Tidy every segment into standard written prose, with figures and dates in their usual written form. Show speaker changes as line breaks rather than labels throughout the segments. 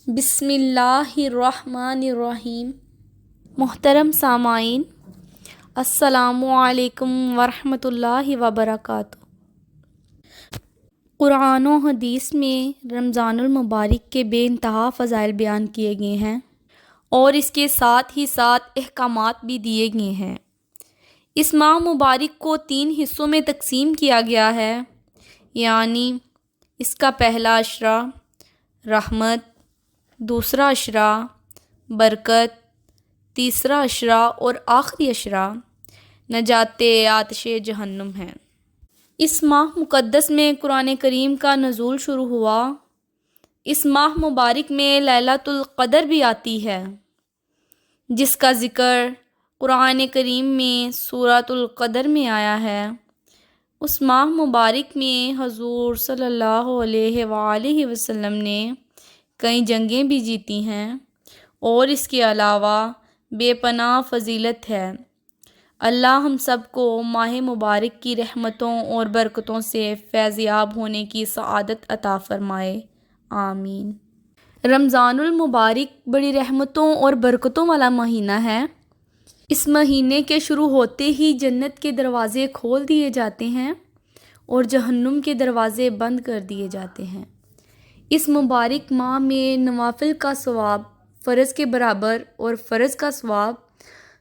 بسم اللہ الرحمن الرحیم۔ محترم سامعین، السلام علیکم ورحمۃ اللہ وبرکاتہ۔ قرآن و حدیث میں رمضان المبارک کے بے انتہا فضائل بیان کیے گئے ہیں اور اس کے ساتھ ہی ساتھ احکامات بھی دیے گئے ہیں۔ اس ماہ مبارک کو 3 حصوں میں تقسیم کیا گیا ہے، یعنی اس کا پہلا عشرہ رحمت، دوسرا عشرہ برکت، تیسرا عشرہ اور آخری عشرہ نجات آتش جہنم ہے۔ اس ماہ مقدس میں قرآن کریم کا نزول شروع ہوا۔ اس ماہ مبارک میں لیلۃ القدر بھی آتی ہے، جس کا ذکر قرآن کریم میں سورۃ القدر میں آیا ہے۔ اس ماہ مبارک میں حضور صلی اللہ علیہ وآلہ وسلم نے کئی جنگیں بھی جیتی ہیں اور اس کے علاوہ بے پناہ فضیلت ہے۔ اللہ ہم سب کو ماہ مبارک کی رحمتوں اور برکتوں سے فیض یاب ہونے کی سعادت عطا فرمائے، آمین۔ رمضان المبارک بڑی رحمتوں اور برکتوں والا مہینہ ہے۔ اس مہینے کے شروع ہوتے ہی جنت کے دروازے کھول دیے جاتے ہیں اور جہنم کے دروازے بند کر دیے جاتے ہیں۔ اس مبارک ماہ میں نوافل کا ثواب فرض کے برابر اور فرض کا ثواب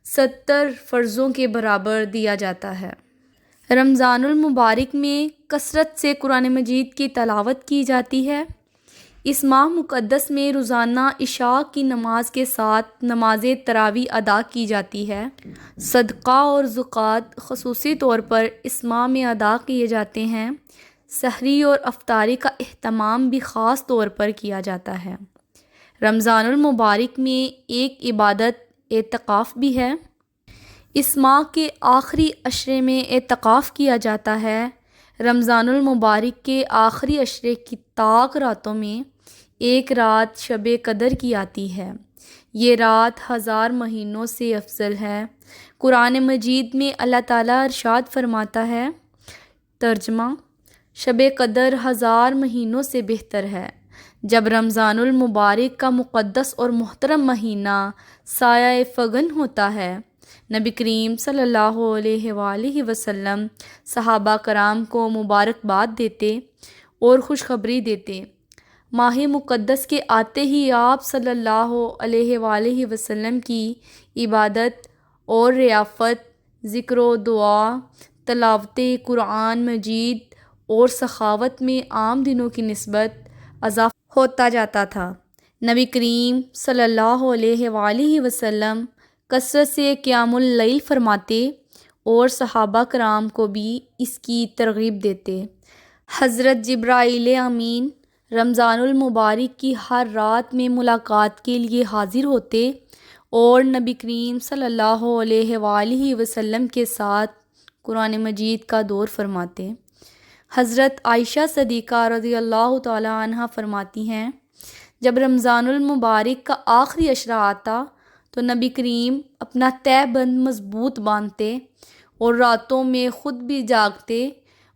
70 فرضوں کے برابر دیا جاتا ہے۔ رمضان المبارک میں کثرت سے قرآن مجید کی تلاوت کی جاتی ہے۔ اس ماہ مقدس میں روزانہ عشاء کی نماز کے ساتھ نماز تراویح ادا کی جاتی ہے۔ صدقہ اور زکوٰۃ خصوصی طور پر اس ماہ میں ادا کیے جاتے ہیں۔ سحری اور افطاری کا اہتمام بھی خاص طور پر کیا جاتا ہے۔ رمضان المبارک میں ایک عبادت اعتکاف بھی ہے۔ اس ماہ کے آخری عشرے میں اعتکاف کیا جاتا ہے۔ رمضان المبارک کے آخری عشرے کی طاق راتوں میں ایک رات شب قدر کی آتی ہے۔ یہ رات 1000 مہینوں سے افضل ہے۔ قرآن مجید میں اللہ تعالیٰ ارشاد فرماتا ہے، ترجمہ: شب قدر 1000 مہینوں سے بہتر ہے۔ جب رمضان المبارک کا مقدس اور محترم مہینہ سایہ فگن ہوتا ہے، نبی کریم صلی اللہ علیہ وآلہ وسلم صحابہ کرام کو مبارکباد دیتے اور خوشخبری دیتے۔ ماہ مقدس کے آتے ہی آپ صلی اللہ علیہ وآلہ وسلم کی عبادت اور ریافت، ذکر و دعا، تلاوت قرآن مجید اور سخاوت میں عام دنوں کی نسبت اضافہ ہوتا جاتا تھا۔ نبی کریم صلی اللہ علیہ وآلہ وسلم کثرت سے قیام اللیل فرماتے اور صحابہ کرام کو بھی اس کی ترغیب دیتے۔ حضرت جبرائیل امین رمضان المبارک کی ہر رات میں ملاقات کے لیے حاضر ہوتے اور نبی کریم صلی اللہ علیہ وآلہ وسلم کے ساتھ قرآن مجید کا دور فرماتے۔ حضرت عائشہ صدیقہ رضی اللہ تعالی عنہ فرماتی ہیں، جب رمضان المبارک کا آخری عشرہ آتا تو نبی کریم اپنا تہہ بند مضبوط باندھتے اور راتوں میں خود بھی جاگتے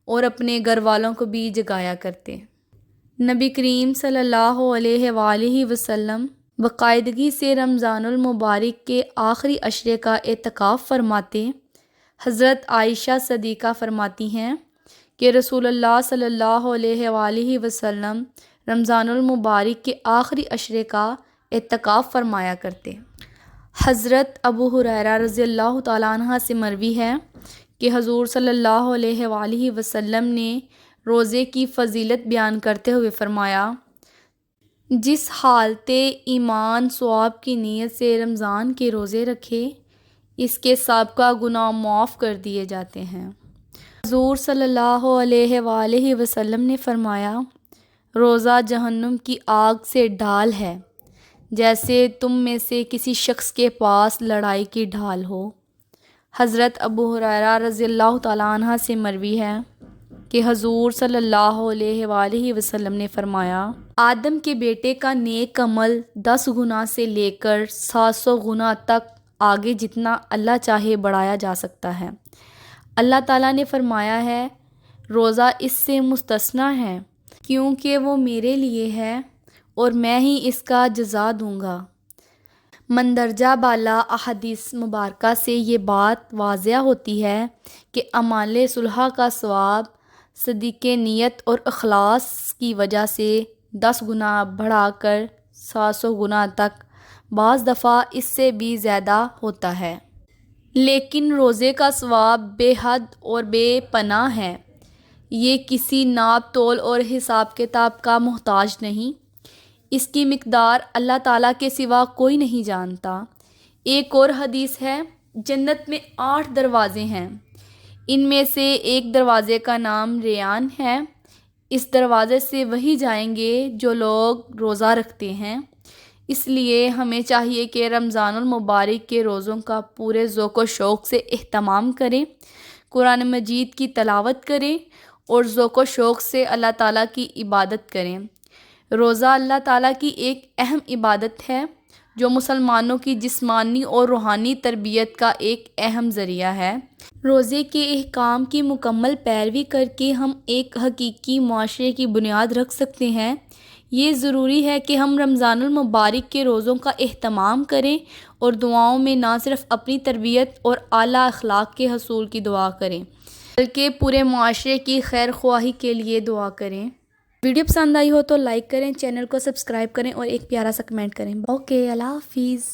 اور اپنے گھر والوں کو بھی جگایا کرتے۔ نبی کریم صلی اللہ علیہ وآلہ وسلم باقاعدگی سے رمضان المبارک کے آخری عشرے کا اعتکاف فرماتے۔ حضرت عائشہ صدیقہ فرماتی ہیں کہ رسول اللہ صلی اللہ علیہ وآلہ وسلم رمضان المبارک کے آخری عشرے کا اعتکاف فرمایا کرتے۔ حضرت ابو ہریرہ رضی اللہ تعالیٰ عنہ سے مروی ہے کہ حضور صلی اللہ علیہ وآلہ وسلم نے روزے کی فضیلت بیان کرتے ہوئے فرمایا، جس حالت ایمان ثواب کی نیت سے رمضان کے روزے رکھے، اس کے سابقہ گناہ معاف کر دیے جاتے ہیں۔ حضور صلی اللہ علیہ وآلہ وسلم نے فرمایا، روزہ جہنم کی آگ سے ڈھال ہے، جیسے تم میں سے کسی شخص کے پاس لڑائی کی ڈھال ہو۔ حضرت ابو ہریرہ رضی اللہ تعالیٰ عنہ سے مروی ہے کہ حضور صلی اللہ علیہ وآلہ وسلم نے فرمایا، آدم کے بیٹے کا نیک عمل 10 گنا سے لے کر 700 گنا تک آگے جتنا اللہ چاہے بڑھایا جا سکتا ہے۔ اللہ تعالیٰ نے فرمایا ہے، روزہ اس سے مستثنیٰ ہے کیونکہ وہ میرے لیے ہے اور میں ہی اس کا جزا دوں گا۔ مندرجہ بالا احادیث مبارکہ سے یہ بات واضح ہوتی ہے کہ اعمال صالحہ کا ثواب صدق نیت اور اخلاص کی وجہ سے 10 گنا بڑھا کر 700 گنا تک، بعض دفعہ اس سے بھی زیادہ ہوتا ہے۔ لیکن روزے کا ثواب بے حد اور بے پناہ ہے، یہ کسی ناپ تول اور حساب کتاب کا محتاج نہیں، اس کی مقدار اللہ تعالیٰ کے سوا کوئی نہیں جانتا۔ ایک اور حدیث ہے، جنت میں 8 دروازے ہیں، ان میں سے ایک دروازے کا نام ریان ہے، اس دروازے سے وہی جائیں گے جو لوگ روزہ رکھتے ہیں۔ اس لیے ہمیں چاہیے کہ رمضان المبارک کے روزوں کا پورے ذوق و شوق سے اہتمام کریں، قرآن مجید کی تلاوت کریں اور ذوق و شوق سے اللہ تعالیٰ کی عبادت کریں۔ روزہ اللہ تعالیٰ کی ایک اہم عبادت ہے جو مسلمانوں کی جسمانی اور روحانی تربیت کا ایک اہم ذریعہ ہے۔ روزے کے احکام کی مکمل پیروی کر کے ہم ایک حقیقی معاشرے کی بنیاد رکھ سکتے ہیں۔ یہ ضروری ہے کہ ہم رمضان المبارک کے روزوں کا اہتمام کریں اور دعاؤں میں نہ صرف اپنی تربیت اور اعلیٰ اخلاق کے حصول کی دعا کریں بلکہ پورے معاشرے کی خیر خواہی کے لیے دعا کریں۔ ویڈیو پسند آئی ہو تو لائک کریں، چینل کو سبسکرائب کریں اور ایک پیارا سا کمنٹ کریں۔ اوکے، اللہ حافظ۔